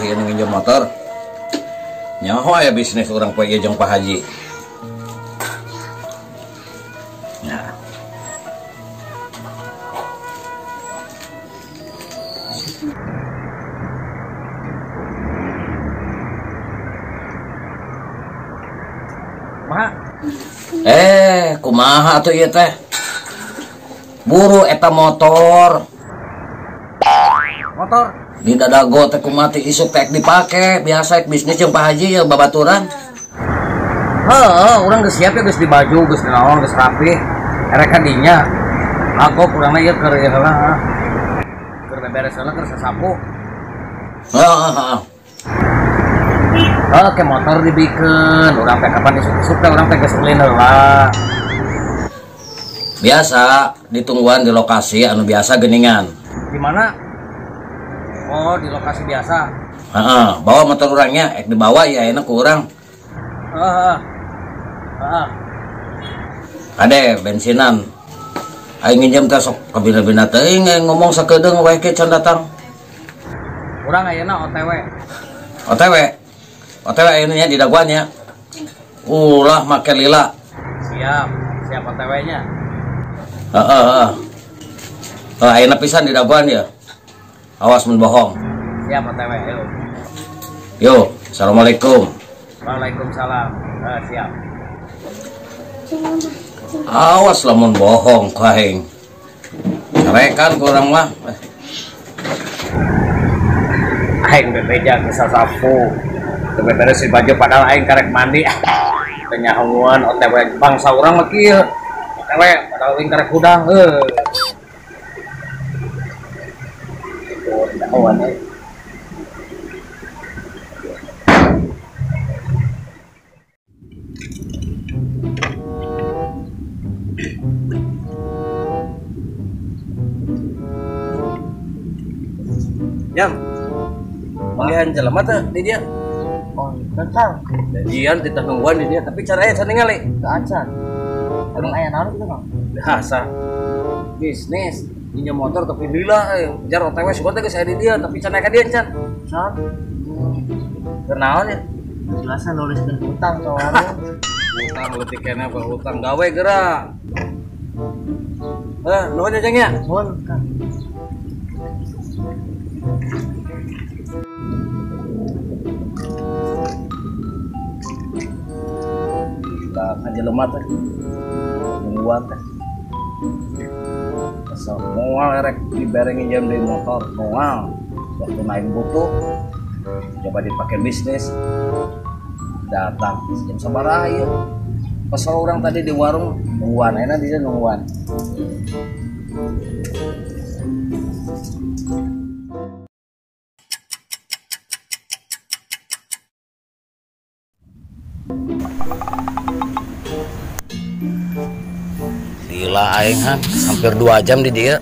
Ini nginjem motor. Nyaho ya bisnis orang poe jeung Pak Haji. Nah. Kumaha tuh ieu teh? Buru eta motor. Motor di dadago teh kumati isuk teh dipake biasa bisnis jeung Pak Haji ya babaturan. Urang geus siap ya, geus di baju, geus naon, geus rapi. Erek kadinya. Aku kurangna ieu keur ieu heula. Keur beberes heula keur sasapu. Oke, motor dibikeun, urang teh kapan isuk-isuk teh urang teh geus ulin heula. Biasa ditungguan di lokasi anu biasa geuningan. Di mana? Oh, di lokasi biasa. Bawa motor orangnya, dibawa ya enak kurang. Ade bensinan. Aing nginjem teh sok kabina-bina teuing ngomong sakedeung wae ke can datang. Urang ayeuna OTW. OTW ayeuna di daguan ya. Ulah make lila. Siap OTW-nya. Ayeuna pisan di daguan ya. Awas mun bohong. Siap OTW, yuk. Assalamualaikum. Waalaikumsalam. Siap. Awas lamun bohong kaing. Rekan kurang mah. Aing bebeja ke sasapu. Beberes si baju padahal aing karek mandi. Teu nyahoan OTW bangsa urang mah kieu. OTW padahal aing karek hudang. Dakwaan ya. Jam. Panggilan jelema teh di dia. Oh, betul. Janjian kita nungguan di dia, tapi caranya can ningali. Teu acan. Emang aya naon kitu, Kang? Biasa. Bisnis. Pinjam motor tapi lila, jar OTW suka teh saya di dia, tapi can ka dia can. Kenaon ya? Jelasan nuliskeun hutang ka warung. Hutang leutik keneh bae hutang gawe geura. Nuhun ya Jeng ya. Nuhun, Kang. Lah aja lemah teh. Nungguan teh. Mual erek dibarengin jam dari motor, mual waktu naik butuh coba dipakai bisnis datang jam sabaraha ieu kesel orang tadi di warung nungguan enak dia nungguan. Gila aing han, hampir 2 jam di dia.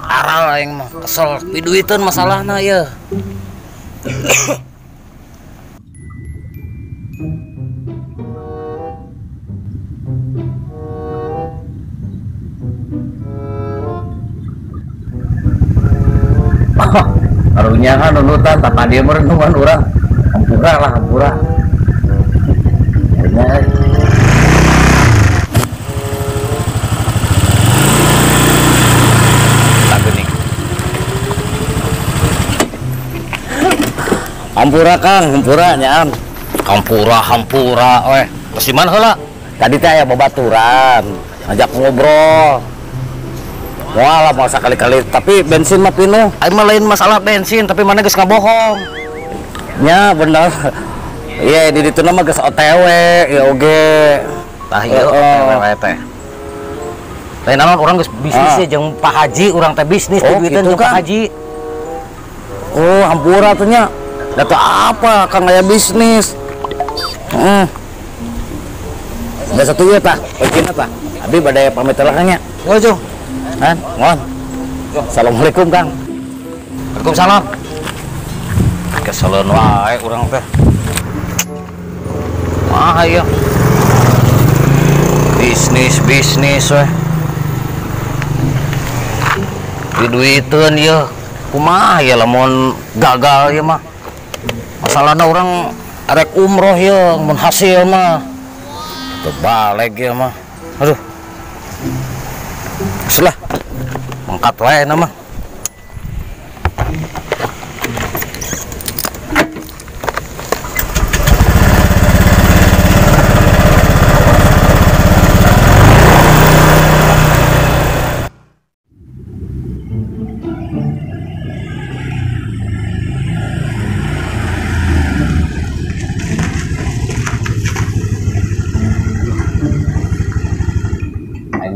Aral aing mah kesel piduiteun masalahna ya. Karunya kan nunutan tak dia merenungan urang. Hampura lah hampura. Hampura Kang, hampura nyaan. Hampura weh. Terus di mana heula? Tadi teh aya babaturan, ngajak ngobrol. Moal mau sekali-kali, tapi bensin mah pinuh. Aing mah lain masalah bensin, tapi mana geus ngabohong. Nya bener. Iya, di ditu mah geus OTW, ya oge. Tah ieu OTW wae teh. Lain naon urang geus bisnis jeung Pak Haji, urang teh bisnis teh duitkeun jeung Pak Haji. Oh, hampura teh nya. Data apa Kang aya bisnis? Ada satu ya Pak, begini Pak. Abi badai pamit lah Kang nya. Yo Jung. Kan, ngon. Assalamualaikum Kang. Waalaikumsalam. Kesalon wae urang teh. Ya bisnis weh duitun ya kumaha ya lamun gagal ya mah masalahnya orang arek umroh ya mun hasil mah terbalik ya mah aduh selah mangkat wae nama.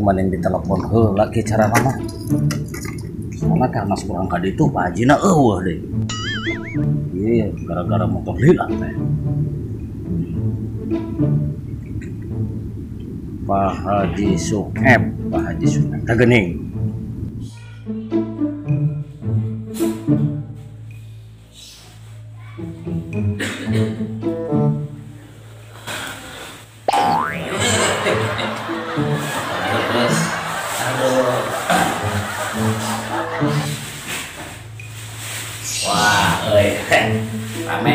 Maning ditelepon heula ke cara mah. Soalnya karena kurang ka ditu Pak Hajina eueuh deui. Iya, gara-gara motor lila teh. Pak Haji Sukep, Pak Haji Sukep teh geuning. Wah, rame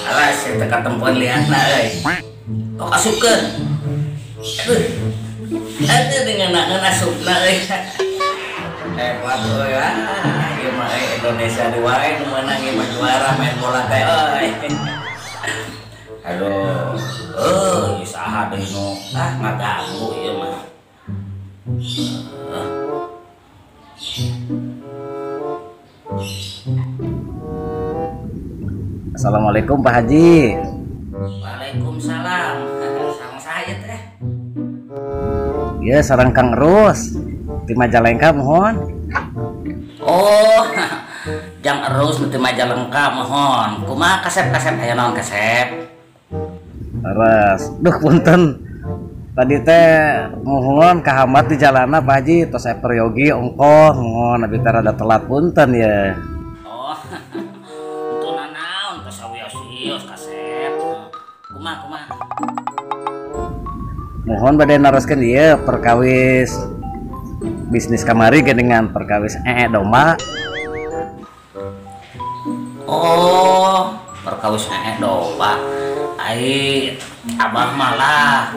alas teka tempon lihatna kok asukeun aduh dengan asupna hebat ieu mah Indonesia di wae nu meunang ieu mah juara main bola teh aduh ieu saha deui nu ngaganggu ieu mah. Assalamualaikum Pak Haji. Waalaikumsalam. Sama saya teh. Ya sareng Kang Erus di Majalengka mohon. Oh, Jang Erus di Majalengka mohon. Kumaha kasep-kasep aya naon kasep? Leres. Duh punten. Tadi teh mohon kahamat di jalana Pak Haji tos saya peryogi ongkoh mohon abi teh rada telat punten ya. Mohon bade naroskeun ieu perkawis bisnis kamari dengan perkawis domba. Oh, perkawis domba. Ai abah malah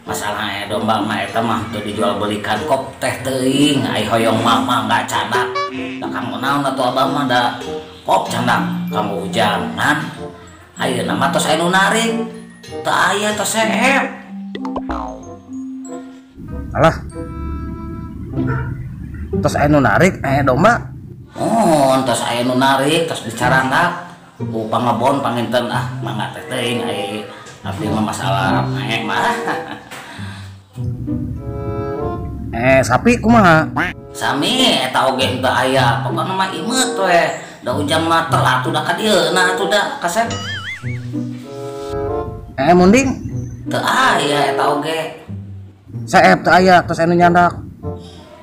masalah domba mah eta mah teu dijual belikan kop teh teuing ai hoyong mah enggak cadak. Da kamu naon atuh abah mah da kop cadak kamu jangan. Ayeuna mah tos aya nu narik. Teu aya tos seep. Alah. Tos aya nu narik domba. Oh, tos aya nu narik, tos dicarandak. Ku pangebon panginten mangga teh teuing ai abdi mah masalah mah. Sapi kumaha? Sami eta oge teu aya, pokona mah imeut we. Da ujang mah telat udah ka dieuna atuh da kasep. Munding? Teu aya eta oge. Saep teu aya tos anu nyandak.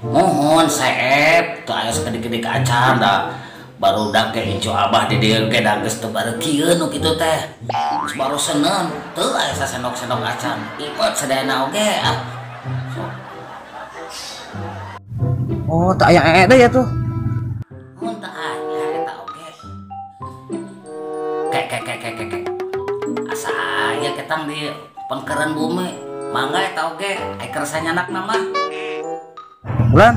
Mohon saep teu aya sakedik-kedik acan da barudak ke incu abah di dieu ge da geus teu bareukieun nu kitu teh. Geus baru seuneun teu aya sasendok-sendok acan. Imeut sadayana oge Oh, teu aya deui ya tuh. Mun teu aya eta oge. Kek. Asa aya ketang di pengkeren bumi. Mangga eta oge ai kerasa nyanakna mah. Bulan?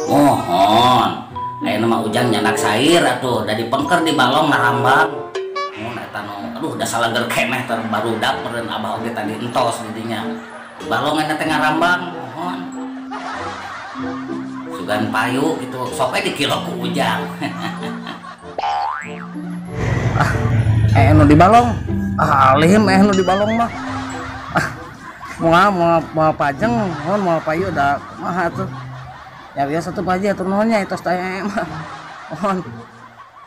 Mohon. Ayeuna mah ujang nyanak sair atuh da dipengker di balong ngarambang. Mun eta nu aduh da salager keneh teh barudak meureun abah oge tadi entos di dinya. Balong eta teh ngarambang mohon. Sugan payu gitu sok we dikilo ku ujang. Nu di balong. Alim nu di balong mah. Mau pajeng, mau payu da kumaha tuh. Ya biasa tuh Pak Haji atuh nuhunnya itu teh mah. Mohon.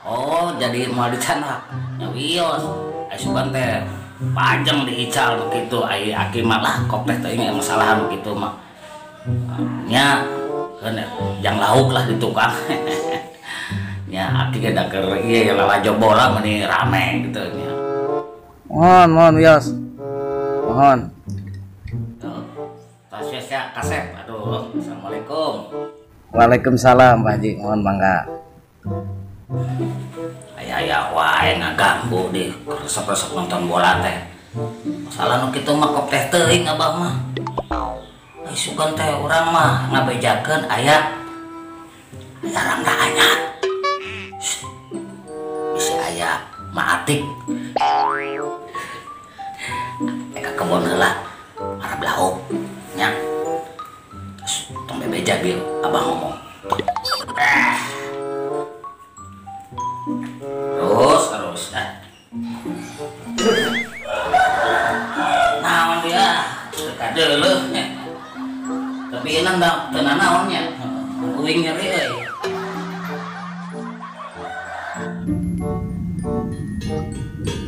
Oh, jadi mau dicanak. Ya wios. Ai sugan teh pajeng diical begitu ai aki malah kok teh teh ini masalah begitu mah. Nya kan jang lauk lah di tukang. Ya aki kada ker iya yang lalajo bola meni rame gitu nya. Mohon Yos. Mohon. Tuh. Tas ya kasep. Aduh, assalamualaikum. Waalaikumsalam Pak Haji. Mohon mangga. Aya wae ngaganggu di resep-resep nonton bola teh. Masalah nu kitu mah kop teh teuing abah mah. Ai sugan teh urang mah ngabejakeun aya rangga anyar. Bisa aya maatik. Eka kebon heula arab lauk nya. Tong bebeja bil abah ngomong. Terus naon dia kadeuleuh nya. Tapi enak dah tenan naonnya. Uing nyeri euy.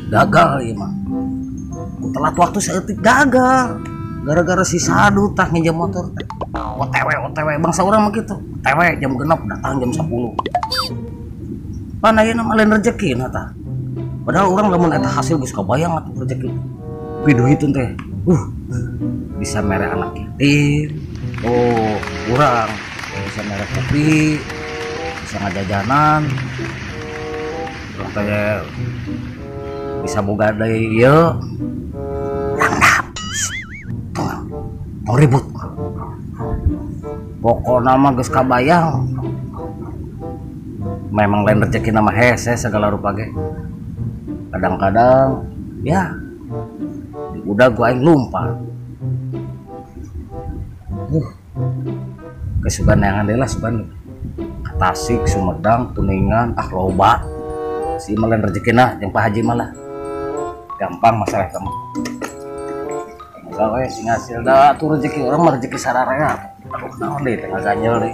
Gagal ieu mah. Telat waktu saeutik gagal. Gara-gara si Sadu tah nginjem motor teh. OTW bangsa urang mah kitu. OTW jam 6 datang jam 10. Pan ayeuna mah lain rezekina tah. Padahal urang lamun eta hasil geus kabayang atuh rezeki. Piduhiteun teh. Bisa mere anak yatim. Oh, urang bisa mere kopi, bisa ngajajanan. Urang teh bisa boga deui ieu. Langdap. Tong ribut. Pokokna mah geus kabayang. Memang lain rezeki nama hese segala rupa ge. Kadang-kadang ya udah gua aing lumpah. Kesugan yang adalah sugan Tasik, Sumedang, Kuningan, loba. Si malen rezekina jeung Pak Haji malah gampang masalah kamu. Gawe sing hasil da atuh rezeki urang mah rezeki sararea. Aduh naon deui teh ngaganyel deui.